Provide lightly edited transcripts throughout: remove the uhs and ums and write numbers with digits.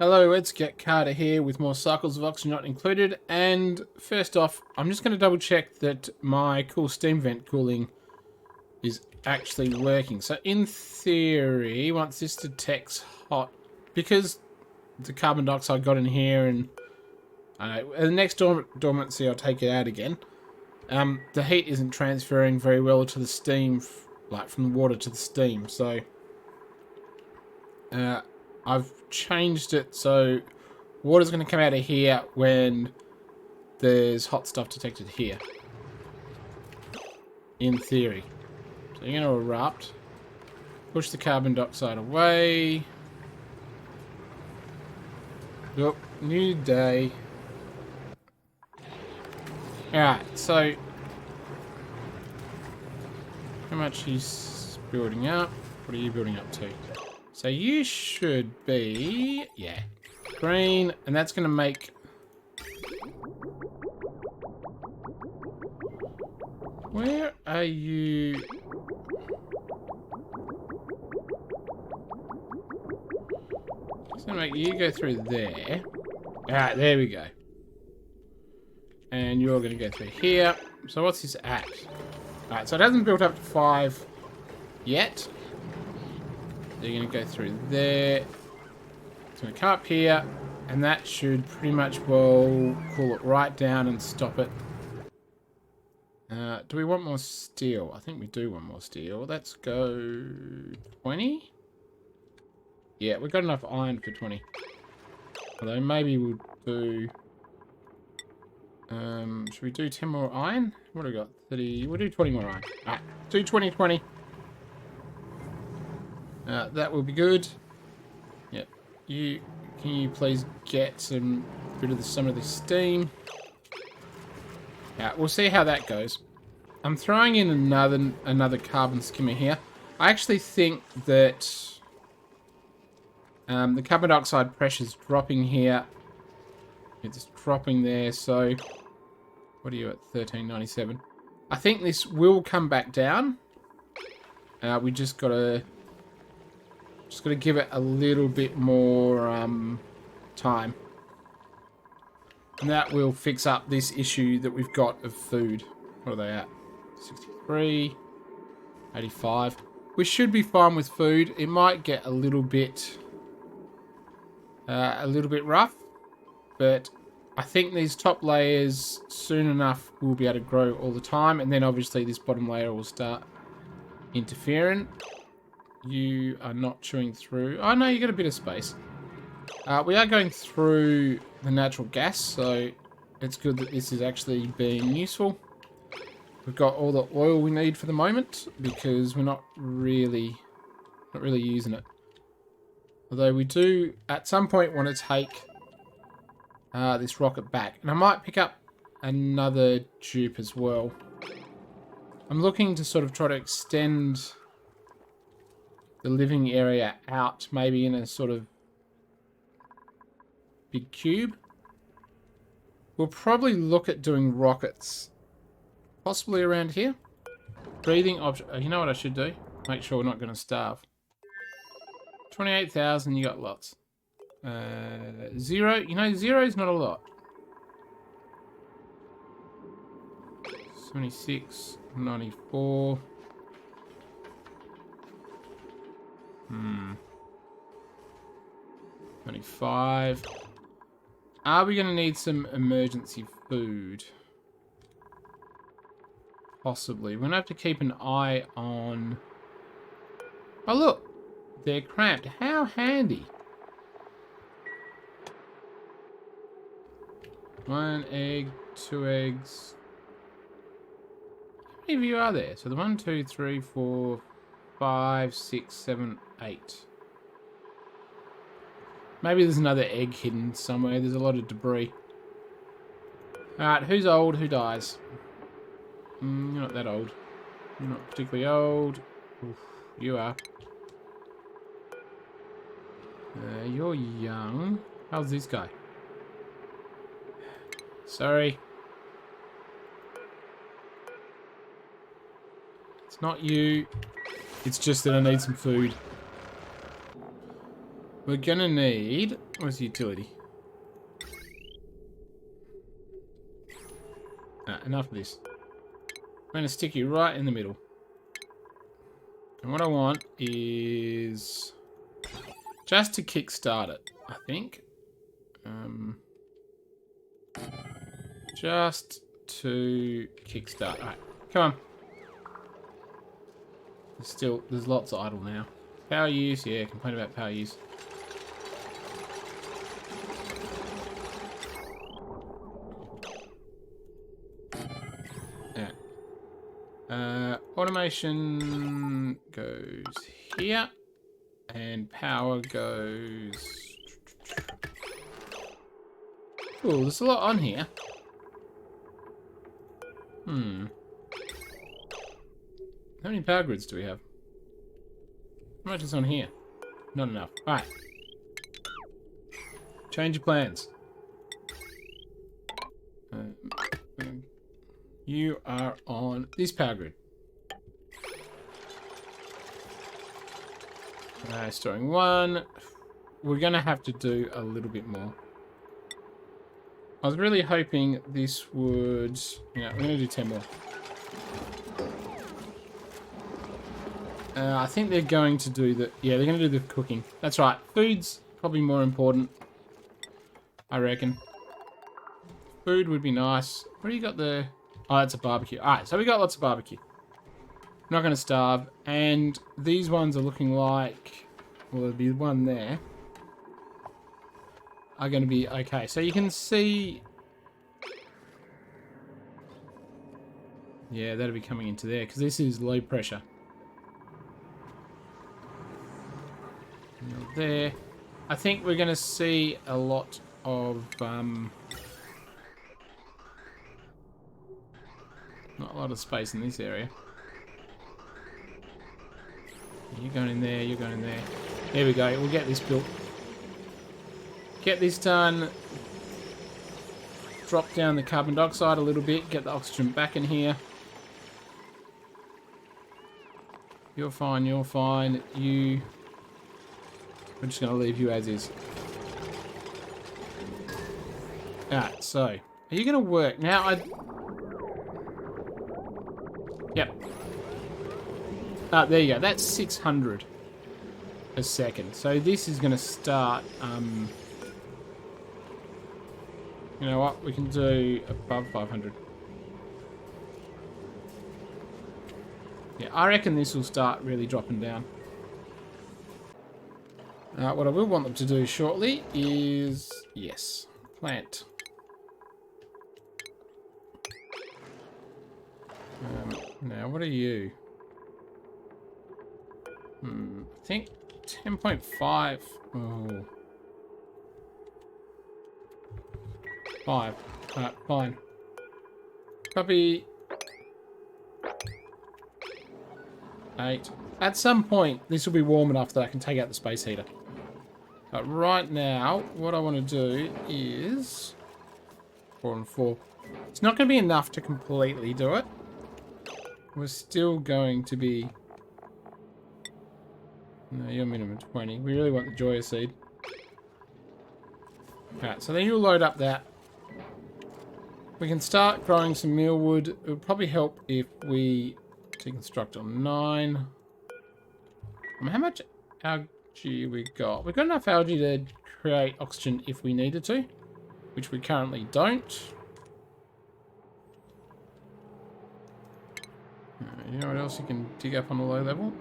Hello, let's get Carter here with more cycles of oxygen not included. And first off, I'm just going to double check that my cool steam vent cooling is actually working. So in theory, once this detects hot, because the carbon dioxide got in here and the next dormancy I'll take it out again. The heat isn't transferring very well to the steam, like from the water to the steam. So I've changed it so water's going to come out of here when there's hot stuff detected here. In theory. So you're going to erupt. Push the carbon dioxide away. Look, new day. Alright, so how much he's building up? What are you building up to? So you should be, yeah, green, and that's going to make... Where are you? It's going to make you go through there. Alright, there we go. And you're going to go through here. So what's this at? Alright, so it hasn't built up to 5 yet. You're going to go through there. It's going to come up here. And that should pretty much, well, cool it right down and stop it. Do we want more steel? I think we do want more steel. Let's go 20. Yeah, we've got enough iron for 20. Although maybe we'll do... should we do 10 more iron? What have we got? 30... We'll do 20 more iron. Alright, do 20, 20. That will be good. Yep. Can you please get some rid of some of the steam? Yeah, we'll see how that goes. I'm throwing in another carbon skimmer here. I actually think that the carbon dioxide pressure is dropping here. It's dropping there. So what are you at? 1397. I think this will come back down. We just gotta give it a little bit more time. And that will fix up this issue that we've got of food. What are they at? 63, 85. We should be fine with food. It might get a little bit rough, but I think these top layers soon enough will be able to grow all the time, and then obviously this bottom layer will start interfering. You are not chewing through. Oh no, you got a bit of space. We are going through the natural gas, so it's good that this is actually being useful. We've got all the oil we need for the moment because we're not really using it. Although we do at some point want to take this rocket back, and I might pick up another dupe as well. I'm looking to sort of try to extend the living area out, maybe in a sort of big cube. We'll probably look at doing rockets, possibly around here. Breathing option. You know what I should do? Make sure we're not going to starve. 28,000. You got lots. 0. You know, 0 is not a lot. 76, 94. 25. Are we going to need some emergency food? Possibly. We're going to have to keep an eye on... Oh, look. They're cramped. How handy. 1 egg, 2 eggs. How many of you are there? So the 1, 2, 3, 4, 5, 6, 7, 8. Maybe there's another egg hidden somewhere. There's a lot of debris. Alright, who's old? Who dies? You're not that old. You're not particularly old. Oof, you are. You're young. How's this guy? Sorry. It's not you. It's just that I need some food. we're going to need... Where's the utility? Enough of this. I'm going to stick you right in the middle. And what I want is... just to kickstart it, I think. Just to kickstart. Alright, come on. There's lots of idle now. Power use, yeah, complain about power use. Automation goes here, and power goes... Ooh, there's a lot on here. How many power grids do we have? How much is on here? Not enough. Alright. Change your plans. You are on this power grid. Storing 1. We're going to have to do a little bit more. I was really hoping this would... Yeah, we're going to do 10 more. I think they're going to do the... Yeah, they're going to do the cooking. That's right. Food's probably more important, I reckon. Food would be nice. What do you got there? Oh, that's a barbecue. Alright, so we got lots of barbecue. Not going to starve. And these ones are looking like... Well, there'll be one there. Are going to be okay. So you can see... Yeah, that'll be coming into there, because this is low pressure. There. I think we're going to see a lot of... Not a lot of space in this area. You're going in there, you're going in there. There we go, we'll get this built. Get this done. Drop down the carbon dioxide a little bit, get the oxygen back in here. You're fine, you're fine. You... We're just going to leave you as is. Alright, so... Are you going to work? Now, Yep. There you go. That's 600 a second. So this is going to start... You know what? We can do above 500. Yeah, I reckon this will start really dropping down. What I will want them to do shortly is... Yes. Plant. Now, what are you? I think 10.5. Oh. 5. Alright, fine. Probably 8. At some point, this will be warm enough that I can take out the space heater. But right now, what I want to do is 4 and 4. It's not going to be enough to completely do it. We're still going to be... No, you're minimum 20. We really want the Joya seed. Alright, so then you'll load up that. We can start growing some mealwood. It would probably help if we deconstruct on 9. How much algae we got? We've got enough algae to create oxygen if we needed to, which we currently don't. You know what else you can dig up on a low level?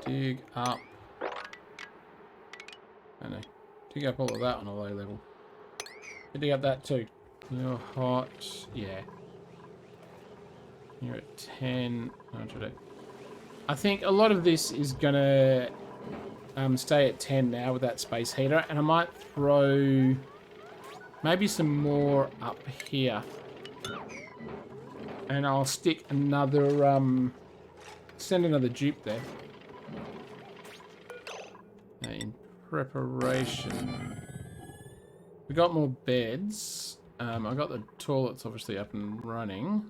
Dig up. I know. Dig up all of that on a low level. You dig up that too. You're hot. Yeah. You're at 10. I think a lot of this is going to stay at 10 now with that space heater. And I might throw maybe some more up here. And I'll stick another, send another dupe there. In preparation. We got more beds. I got the toilets obviously up and running.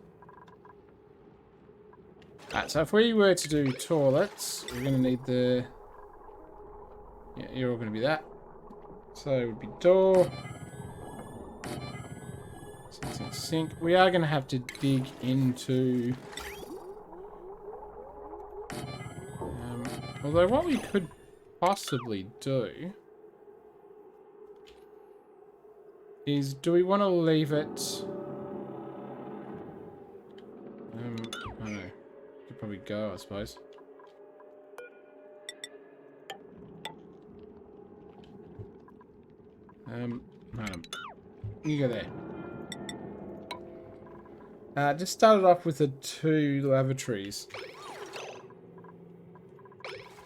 Alright, so if we were to do toilets, we're going to need the Yeah, you're all going to be that. So it would be door. Sink. We are going to have to dig into... although what we could possibly do is, do we want to leave it... I don't know. Could probably go, I suppose. Madam, you go there. Just started off with the 2 lavatories.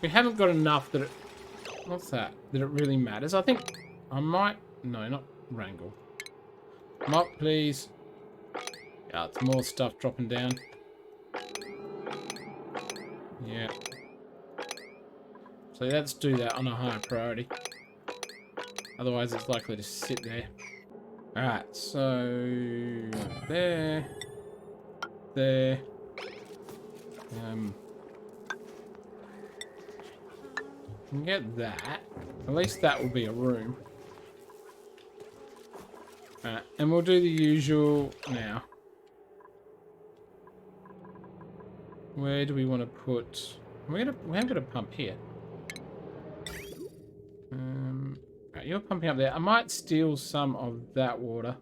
We haven't got enough that it... What's that? That it really matters. I think I might... No, not wrangle. Mop, please. Yeah, it's more stuff dropping down. Yeah. So let's do that on a higher priority. Otherwise it's likely to sit there. Alright, so... There. There. We can get that. At least that will be a room. Alright, and we'll do the usual now. Where do we want to put... We haven't got a pump here. Right, you're pumping up there. I might steal some of that water.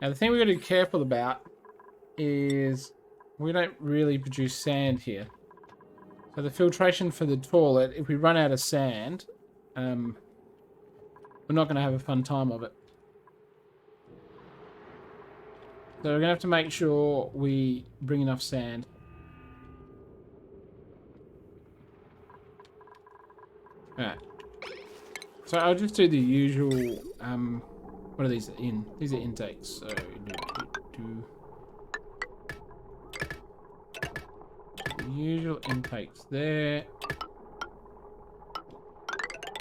Now the thing we've got to be careful about is we don't really produce sand here. So the filtration for the toilet, if we run out of sand, we're not going to have a fun time of it. So we're going to have to make sure we bring enough sand. Alright. So I'll just do the usual, what are these in? These are intakes. So, the usual intakes there.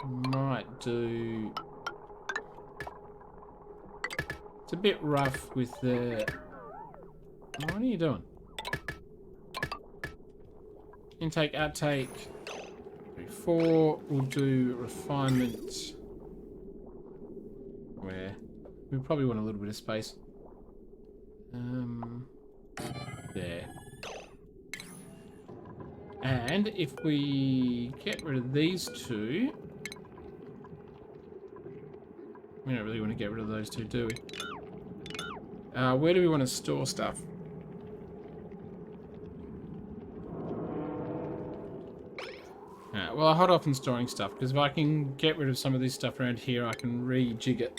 Might do... It's a bit rough with the... What are you doing? Intake, outtake. 4, we'll do refinement. Where? We probably want a little bit of space. There. And if we get rid of these 2... We don't really want to get rid of those 2, do we? Where do we want to store stuff? Well, I'll hold off on storing stuff, because if I can get rid of some of this stuff around here, I can rejig it.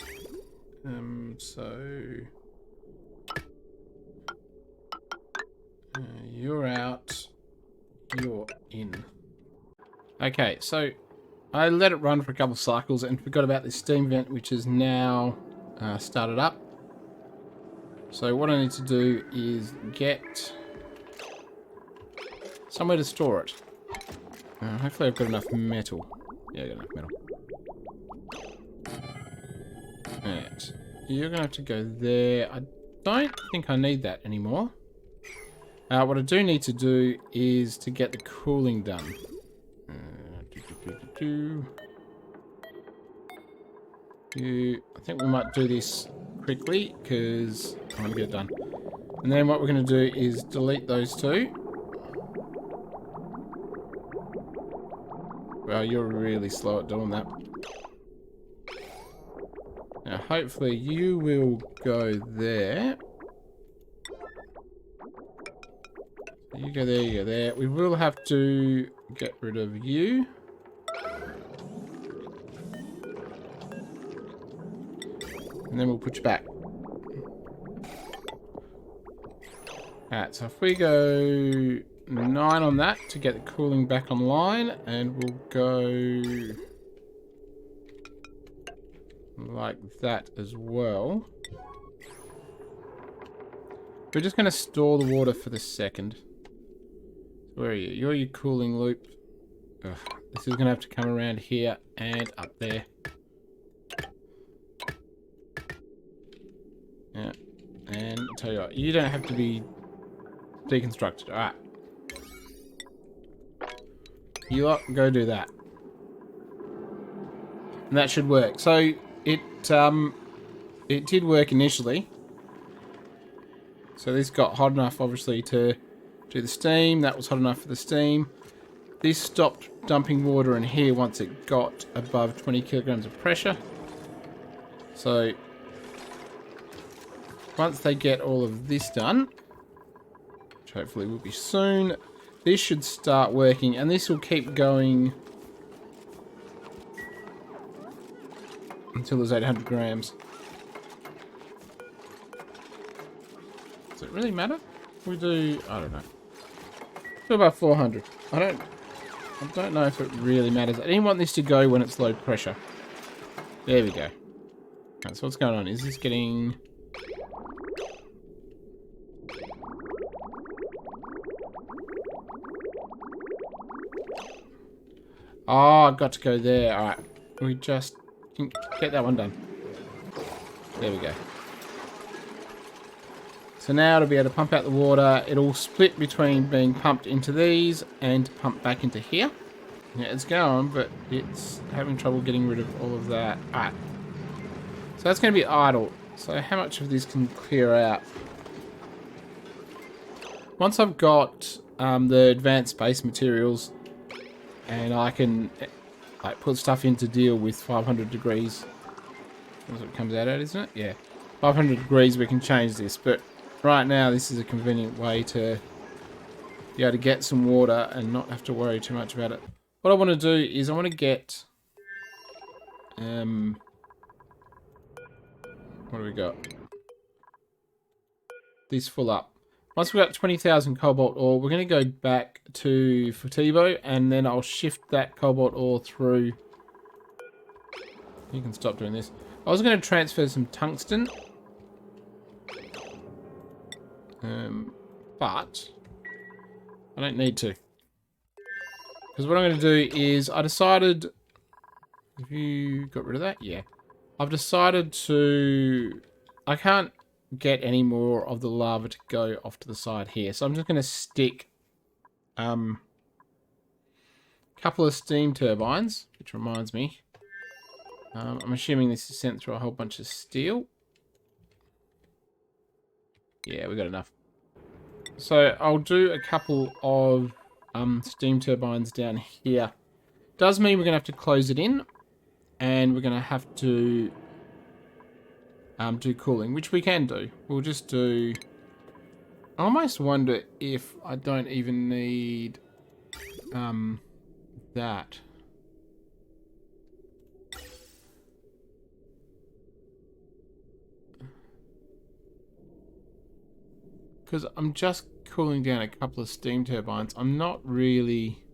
You're out. You're in. Okay, so I let it run for a couple of cycles and forgot about this steam vent, which is now started up. So what I need to do is get somewhere to store it. Hopefully I've got enough metal. Yeah, I got enough metal. Alright. You're going to have to go there. I don't think I need that anymore. What I do need to do is to get the cooling done. I think we might do this quickly, because I want to get it done. And then what we're going to do is delete those 2. Well, you're really slow at doing that. Now, hopefully you will go there. You go there, you go there. We will have to get rid of you. And then we'll put you back. Alright, so if we go 9 on that to get the cooling back online, and we'll go like that as well. We're just going to store the water for the second. Where are you? You're your cooling loop. Ugh, this is going to have to come around here and up there. Yeah, and I'll tell you what, you don't have to be deconstructed. Alright. You lot, go do that. And that should work. So it did work initially. So this got hot enough, obviously, to do the steam. That was hot enough for the steam. This stopped dumping water in here once it got above 20 kilograms of pressure. So once they get all of this done, which hopefully will be soon, this should start working, and this will keep going until there's 800 grams. Does it really matter? We do, I don't know. Do about 400. I don't know if it really matters. I didn't want this to go when it's low pressure. There we go. Right, so what's going on? Is this getting... Oh, I've got to go there. Alright. We just can get that one done. There we go. So now it'll be able to pump out the water. It'll split between being pumped into these and pumped back into here. Yeah, it's going, but it's having trouble getting rid of all of that. Alright. So that's going to be idle. So how much of this can clear out? Once I've got the advanced base materials and I can like put stuff in to deal with 500 degrees. That's what it comes out at, isn't it? Yeah. 500 degrees we can change this, but right now this is a convenient way to be able to get some water and not have to worry too much about it. What I want to do is I want to get... what do we got? This full up. Once we've got 20,000 cobalt ore, we're going to go back to Filtibo, and then I'll shift that cobalt ore through. You can stop doing this. I was going to transfer some tungsten. But I don't need to. Because what I'm going to do is I decided... Have you got rid of that? Yeah. I've decided to... I can't get any more of the lava to go off to the side here. So I'm just going to stick a couple of steam turbines, which reminds me. I'm assuming this is sent through a whole bunch of steel. Yeah, we got enough. So I'll do a couple of steam turbines down here. Does mean we're going to have to close it in, and we're going to have to do cooling, which we can do. We'll just do... I almost wonder if I don't even need that. Because I'm just cooling down a couple of steam turbines. I'm not really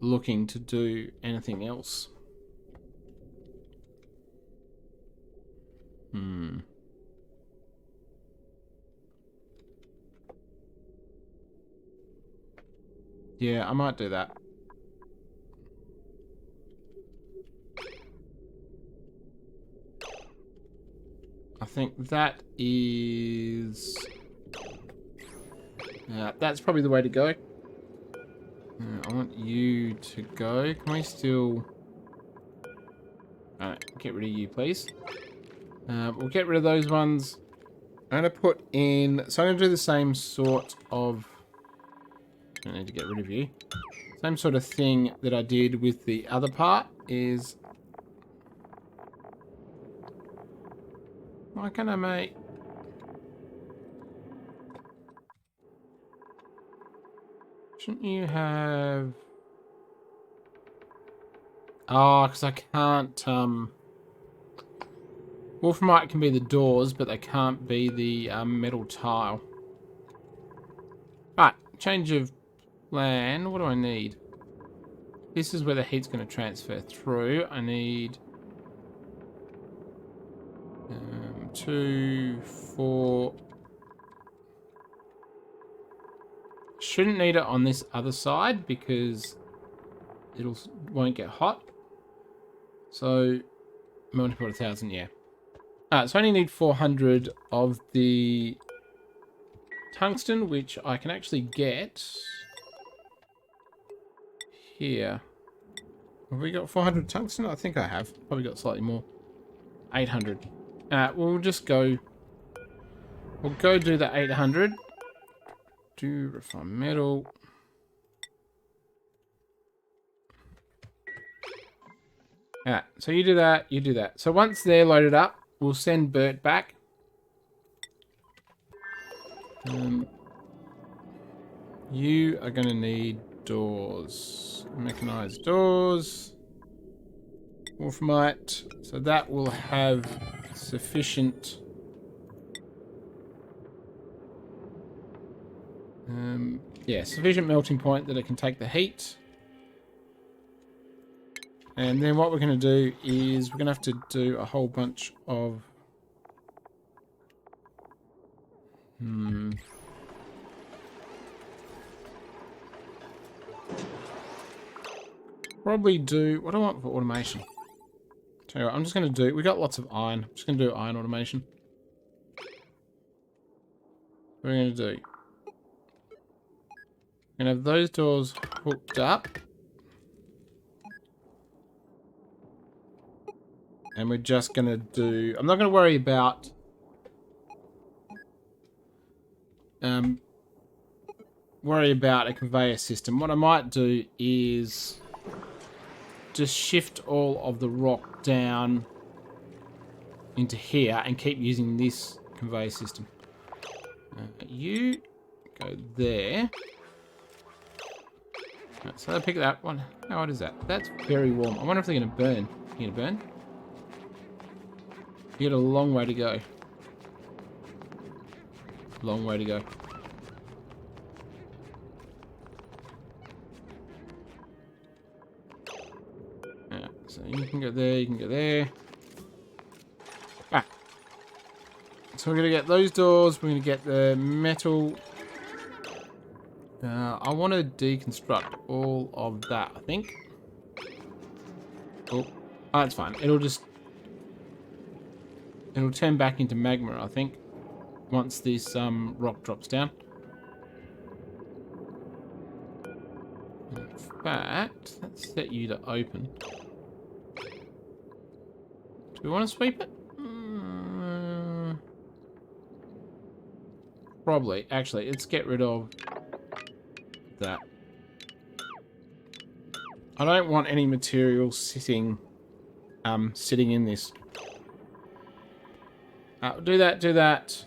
looking to do anything else. Yeah, I might do that. I think that is... that's probably the way to go. I want you to go. Can we still... get rid of you, please. We'll get rid of those ones. I'm going to put in... So I'm going to do the same sort of... I don't need to get rid of you. Same sort of thing that I did with the other part is... Why can't I make... Shouldn't you have... Oh, because I can't... Wolframite can be the doors, but they can't be the metal tile. Right, change of plan. What do I need? This is where the heat's going to transfer through. I need 2, 4. Shouldn't need it on this other side because won't get hot. So multiple 1,000, yeah. So I only need 400 of the tungsten, which I can actually get here. Have we got 400 tungsten? I think I have. Probably got slightly more. 800. We'll just go... We'll go do the 800. Do refine metal. Alright, so you do that, you do that. So once they're loaded up, we'll send Bert back. You are going to need doors. Mechanized doors. Wolframite. So that will have sufficient... yeah, sufficient melting point that it can take the heat. And then what we're going to do is we're going to have to do a whole bunch of... Probably do... What do I want for automation? Tell you what, I'm just going to do... We got lots of iron. I'm just going to do iron automation. What we're going to do... We're going to have those doors hooked up. And we're just going to do... I'm not going to worry about... worry about a conveyor system. What I might do is... just shift all of the rock down into here and keep using this conveyor system. You go there. Right, so I'll pick that one. How hot is that? That's very warm. I wonder if they're going to burn. You going to burn? You got a long way to go. Long way to go. So you can go there, you can go there. Ah. So we're going to get those doors. We're going to get the metal. I want to deconstruct all of that, I think. Oh, that's fine. It'll turn back into magma, I think, once this rock drops down. In fact, let's set you to open. Do we want to sweep it? Probably. Actually, let's get rid of that. I don't want any material sitting in this. Do that, do that.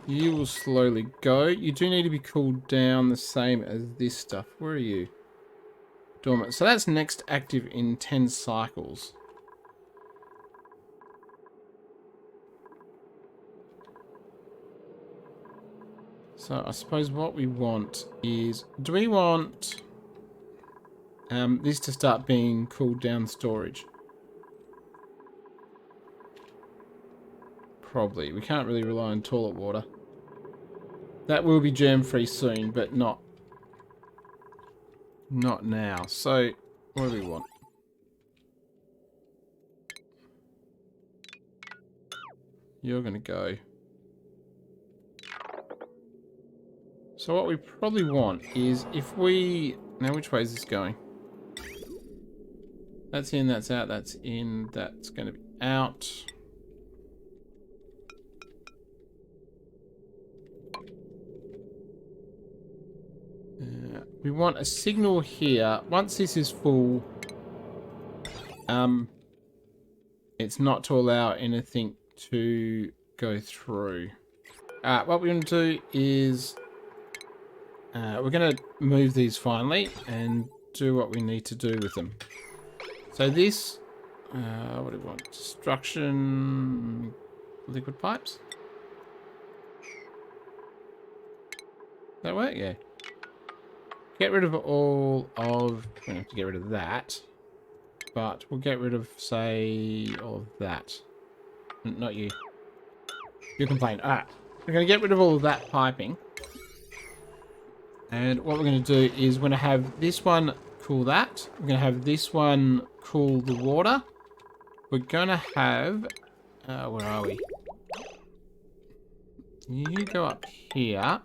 You will slowly go. You do need to be cooled down the same as this stuff. Where are you? Dormant. So that's next active in 10 cycles. So I suppose what we want is... Do we want this to start being cooled down storage? Probably. We can't really rely on toilet water. That will be germ-free soon, but not now. So, what do we want? You're going to go. So what we probably want is if we... Now, which way is this going? That's in, that's out, that's in, that's going to be out. We want a signal here. Once this is full, it's not to allow anything to go through. What we're going to do is we're going to move these finally and do what we need to do with them. So this, what do we want? Destruction, liquid pipes. Does that work? Yeah. Get rid of all of... We don't have to get rid of that. But we'll get rid of, say, all of that. Not you. You complain. Alright. We're going to get rid of all of that piping. And what we're going to do is we're going to have this one cool that. We're going to have this one cool the water. We're going to have... where are we? You go up here.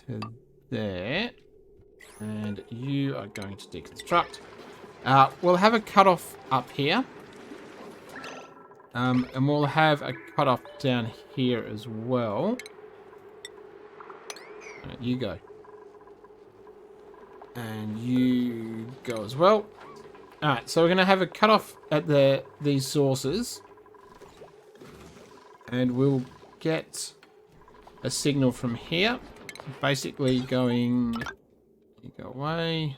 to there. And you are going to deconstruct. We'll have a cutoff up here. And we'll have a cutoff down here as well. You go. And you go as well. Alright, so we're going to have a cutoff at these sources. And we'll get a signal from here. Basically going... You go away.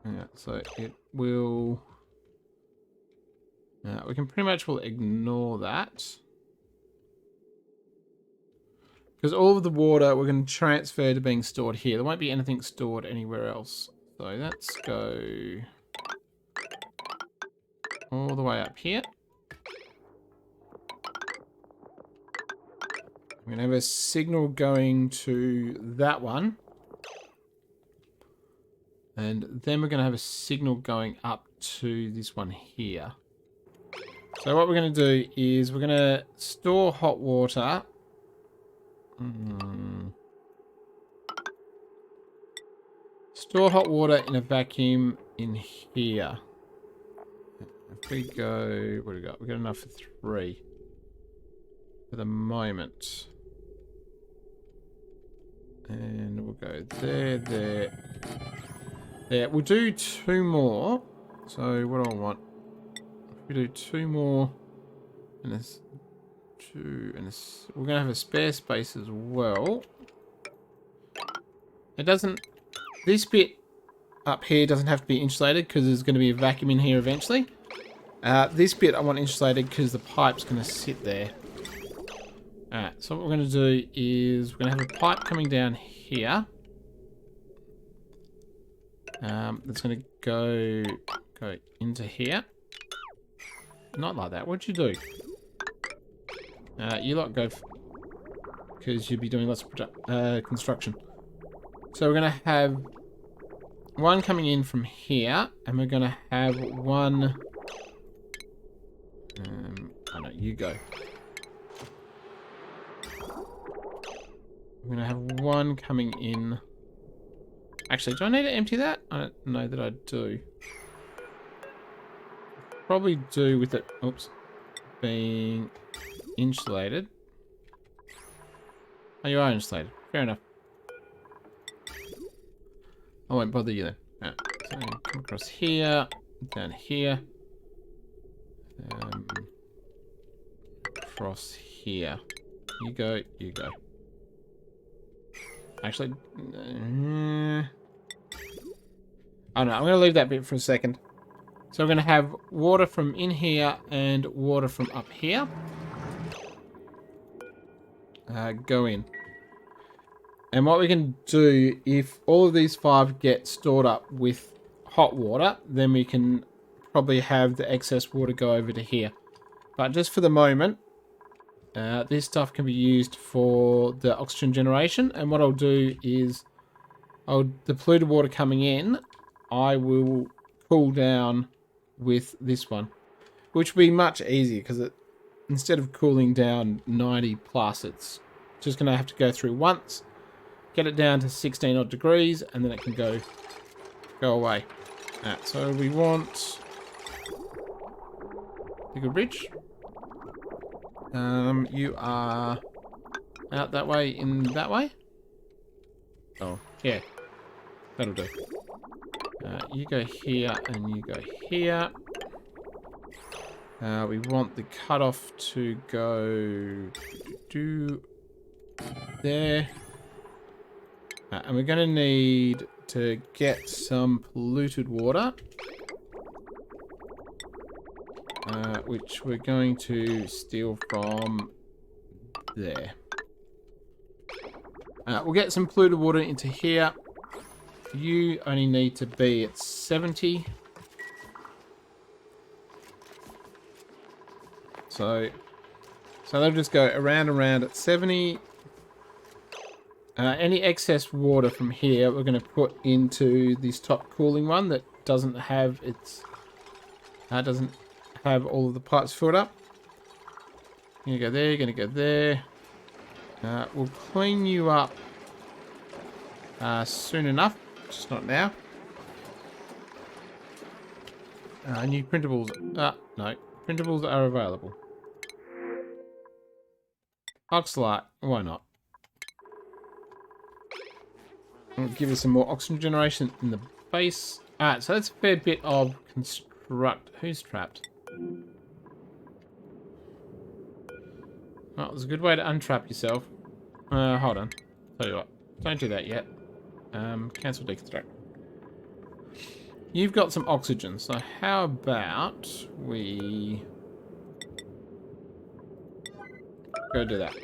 Yeah, so it will... we can pretty much will ignore that. Because all of the water we're going to transfer to being stored here. There won't be anything stored anywhere else. So let's go all the way up here. We're going to have a signal going to that one. And then we're going to have a signal going up to this one here. So what we're going to do is we're going to store hot water. Store hot water in a vacuum in here. If we go... What do we got? We've got enough for 3. For the moment. And we'll go there, there. There. We'll do 2 more. So what do I want? If we do 2 more. And this... 2 and this... We're going to have a spare space as well. It doesn't... This bit up here doesn't have to be insulated because there's going to be a vacuum in here eventually. This bit I want insulated because the pipe's going to sit there. Alright, so what we're going to do is we're going to have a pipe coming down here. That's going to go into here. Not like that. What'd you do? You lot go... Because you'll be doing lots of construction. So we're going to have one coming in from here. And we're going to have one... oh no, you go. We're going to have one coming in. Actually, do I need to empty that? I don't know that I do. Probably do with it, oops, being insulated. Oh, you are insulated. Fair enough. I won't bother you then. Right, so come across here, down here. Across here. You go, you go. Actually, I don't know. I'm going to leave that bit for a second. So we're going to have water from in here and water from up here. Go in. And what we can do, if all of these 5 get stored up with hot water, then we can probably have the excess water go over to here. But just for the moment, this stuff can be used for the oxygen generation. And what I'll do is, the polluted water coming in, I will cool down with this one. Which will be much easier, because instead of cooling down 90 plus, it's just going to have to go through once, get it down to 16 odd degrees, and then it can go away. Right, so we want the good bridge. You are out that way, in that way? Oh, yeah. That'll do. You go here and you go here. We want the cutoff to go there. And we're going to need to get some polluted water. Which we're going to steal from there. We'll get some polluted water into here. You only need to be at 70. So they'll just go around and around at 70. Any excess water from here, we're going to put into this top cooling one that doesn't have its... doesn't have all of the pipes filled up. You're gonna go there, you're gonna go there. We'll clean you up soon enough, just not now. New printables. No. Printables are available. Oxalate. Why not? It'll give us some more oxygen generation in the base. Alright, so that's a fair bit of construct. Who's trapped? Oh, there's a good way to untrap yourself. Hold on. Tell you what. Don't do that yet. Cancel deconstruct. You've got some oxygen, so how about we go do that.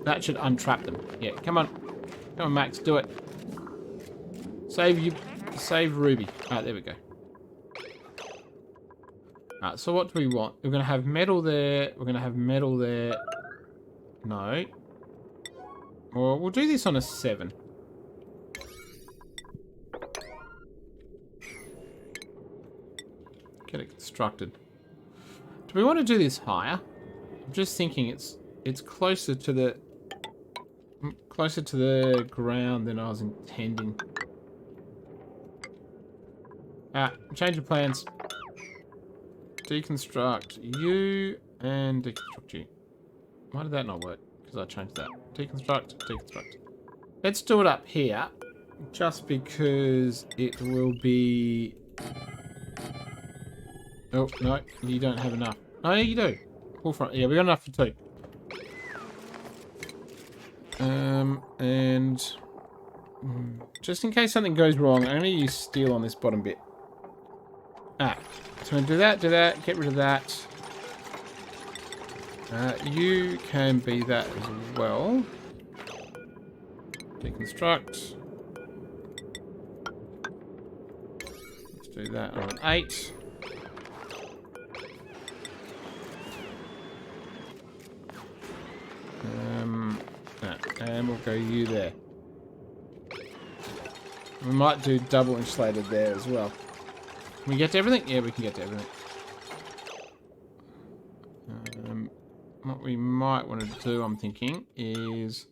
That should untrap them. Yeah, come on. Come on, Max, do it. Save Ruby. Alright, there we go. Alright, so what do we want? We're going to have metal there. We're going to have metal there. No. Well, we'll do this on a 7. Get it constructed. Do we want to do this higher? I'm just thinking it's closer to the ground than I was intending. Change of plans. Deconstruct you and deconstruct you. Why did that not work? Because I changed that. Deconstruct, deconstruct. Let's do it up here, just because it will be. Oh no, you don't have enough. Oh yeah, you do. Full front. Yeah, we got enough for 2. And just in case something goes wrong, I'm going to use steel on this bottom bit. So I'm going to do that, get rid of that. You can be that as well. Deconstruct. Let's do that on an 8. And we'll go you there. We might do double insulated there as well. Can we get to everything? Yeah, we can get to everything. What we might want to do, I'm thinking, is...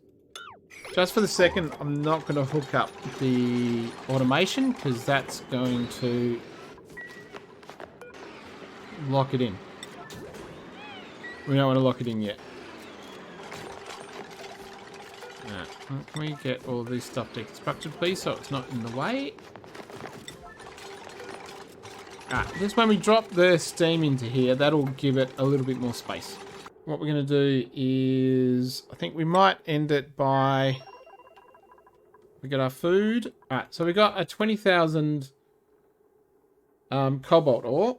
Just for the second, I'm not going to hook up the automation, because that's going to lock it in. We don't want to lock it in yet. Can we get all of this stuff deconstructed, please, so it's not in the way? Just when we drop the steam into here, that'll give it a little bit more space. What we're going to do is... I think we might end it by... We got our food. So we got a 20,000 cobalt ore.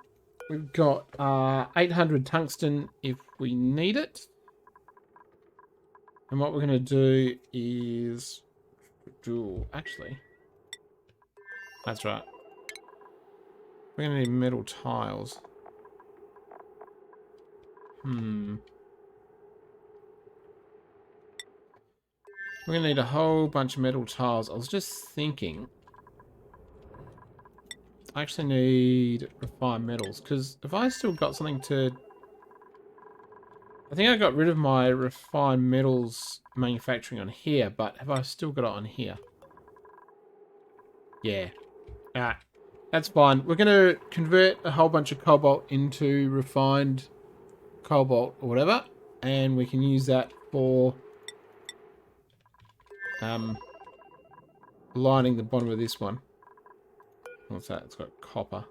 We've got 800 tungsten if we need it. And what we're going to do is... Actually... That's right. We're going to need metal tiles. We're going to need a whole bunch of metal tiles. I was just thinking... I actually need refined metals, because if I still got something to... I think I got rid of my refined metals manufacturing on here, but have I still got it on here? Yeah. That's fine. We're going to convert a whole bunch of cobalt into refined cobalt or whatever, and we can use that for lining the bottom of this one. What's that? It's got copper.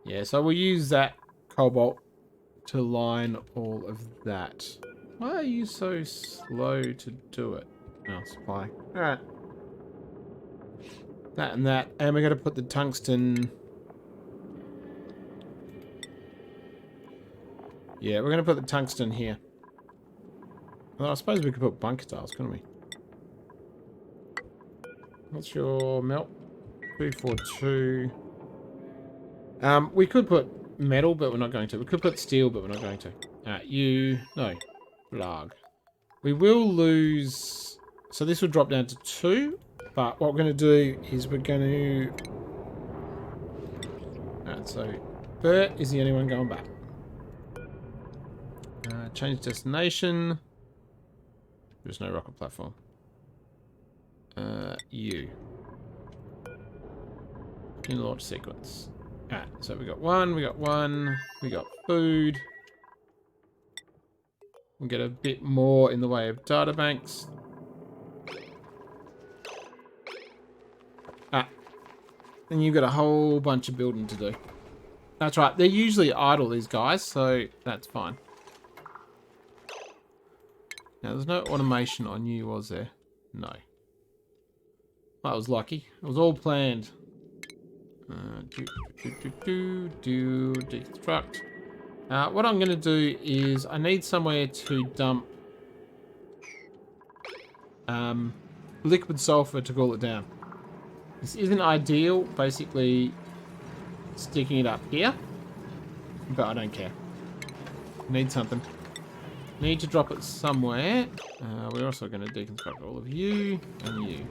Yeah, so we'll use that cobalt to line all of that. Why are you so slow to do it? Oh, supply. Alright. That and that. And we're going to put the tungsten... Yeah, we're going to put the tungsten here. Well, I suppose we could put bunker tiles, couldn't we? What's your melt? 242. We could put metal, but we're not going to. We could put steel, but we're not going to. No. Blag. We will lose... So this will drop down to 2. But what we're going to do is we're going to... Alright, so Bert is the only one going back. Change destination. There's no rocket platform. You. In launch sequence. Alright, so we got one, we got food. We'll get a bit more in the way of data banks. Then you've got a whole bunch of building to do. That's right, they're usually idle, these guys, so that's fine. Now, there's no automation on you, was there? No. That was lucky. It was all planned. Deconstruct. What I'm going to do is I need somewhere to dump liquid sulfur to cool it down. This isn't ideal, basically sticking it up here, but I don't care. Need something. Need to drop it somewhere. We're also going to deconstruct all of you, and you,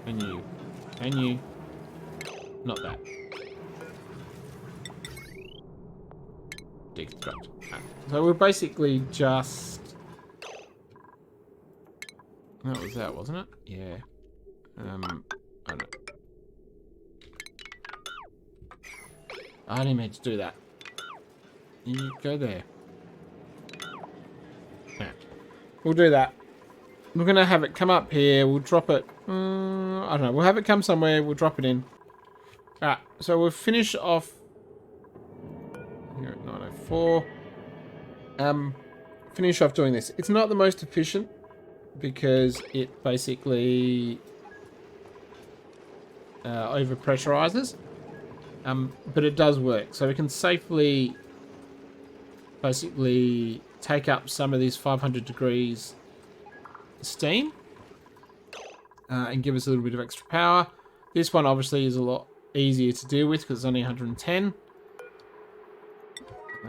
and you, and you. Not that. Deconstruct. So we're basically just... That was that, wasn't it? Yeah. I don't know. I didn't mean to do that. You go there. Yeah. We'll do that. We're going to have it come up here. We'll drop it... I don't know. We'll have it come somewhere. We'll drop it in. Alright. So we'll finish off... Here at 9:04. Finish off doing this. It's not the most efficient because it basically over-pressurizes. But it does work. So we can safely basically take up some of these 500 degrees steam and give us a little bit of extra power. This one obviously is a lot easier to deal with because it's only 110.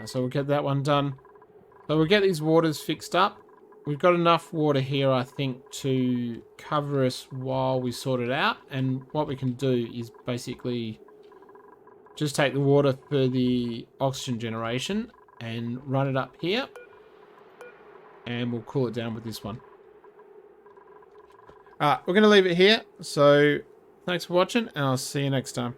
So we'll get that one done. So we'll get these waters fixed up. We've got enough water here, I think, to cover us while we sort it out. And what we can do is basically just take the water for the oxygen generation and run it up here. And we'll cool it down with this one. Alright, we're going to leave it here. So thanks for watching, and I'll see you next time.